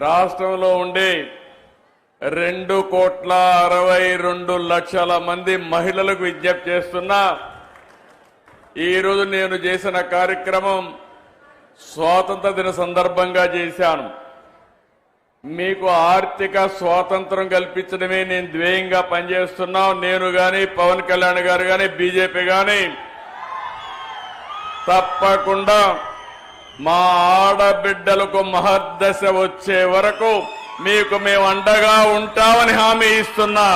రాష్ట్రంలో ఉండే 2,62,00,000 మంది మహిళలకు విజ్ఞప్తి చేస్తున్నా. ఈరోజు నేను చేసిన కార్యక్రమం స్వాతంత్ర దిన సందర్భంగా చేశాను. మీకు ఆర్థిక స్వాతంత్రం కల్పించడమే నేను ధ్యేయంగా పనిచేస్తున్నా. నేను గాని పవన్ కళ్యాణ్ గారు గాని బీజేపీ గాని తప్పకుండా మా ఆడబిడ్డలకు మహర్దశ వచ్చే వరకు మీకు మేము అండగా ఉంటామని హామీ ఇస్తున్నా.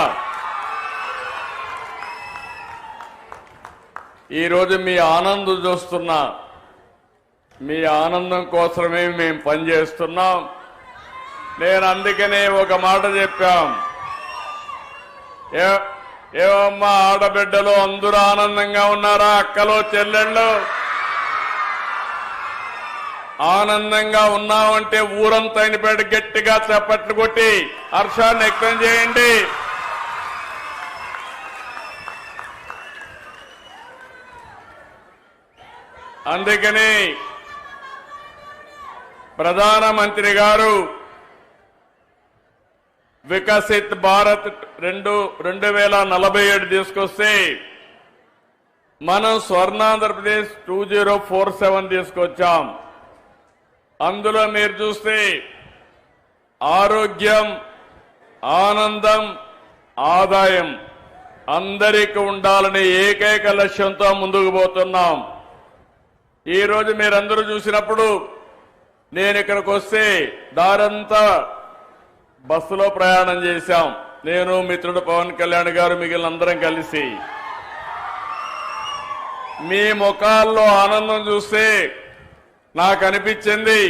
ఈరోజు మీ ఆనందం చూస్తున్నా. మీ ఆనందం కోసమే మేము పనిచేస్తున్నాం. నేను అందుకనే ఒక మాట చెప్పాం. ఏమమ్మా ఆడబిడ్డలు అందరూ ఆనందంగా ఉన్నారా? అక్కలు చెల్లెళ్ళు ఆనందంగా ఉన్నామంటే ఊరంతా అయినపేట గట్టిగా చప్పట్లు కొట్టి హర్షాన్ని వ్యక్తం చేయండి. అందుకని ప్రధానమంత్రి గారు వికసిత్ భారత్ 2047 తీసుకొస్తే మనం స్వర్ణాంధ్రప్రదేశ్ 2047 తీసుకొచ్చాం. అందులో మీరు చూస్తే ఆరోగ్యం, ఆనందం, ఆదాయం అందరికీ ఉండాలనే ఏకైక లక్ష్యంతో ముందుకు పోతున్నాం. ఈరోజు మీరందరూ చూసినప్పుడు నేను ఇక్కడికి వస్తే దారంతా బస్సులో ప్రయాణం చేశాం. నేను మిత్రుడు పవన్ కళ్యాణ్ గారు మిగిలిన అందరం కలిసి. మీ ముఖాల్లో ఆనందం చూస్తే నాకు అనిపించింది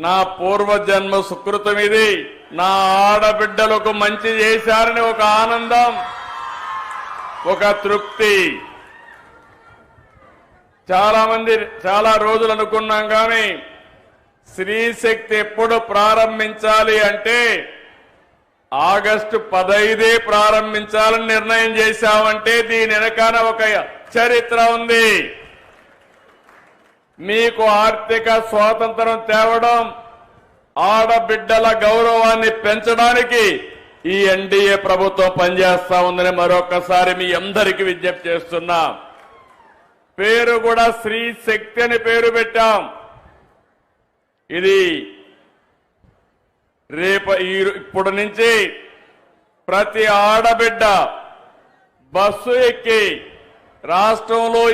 నా పూర్వజన్మ సుకృతం ఇది. నా ఆడబిడ్డలకు మంచి చేశారని ఒక ఆనందం, ఒక తృప్తి. చాలా రోజులు అనుకున్నాం కానీ స్త్రీ శక్తి ఎప్పుడు ప్రారంభించాలి అంటే ఆగస్టు 15 ప్రారంభించాలని నిర్ణయం చేశామంటే దీని వెనకాల ఒక చరిత్ర ఉంది. మీకు ఆర్థిక స్వాతంత్రం తేవడం, ఆడబిడ్డల గౌరవాన్ని పెంచడానికి ఈ ఎన్డీఏ ప్రభుత్వం పనిచేస్తా ఉందని మరొకసారి మీ అందరికీ విజ్ఞప్తి చేస్తున్నా. పేరు కూడా స్త్రీ శక్తి అని పేరు పెట్టాం. ఇది ఇప్పుడు నుంచి ప్రతి ఆడబిడ్డ బస్సు ఎక్కి రాష్ట్రంలో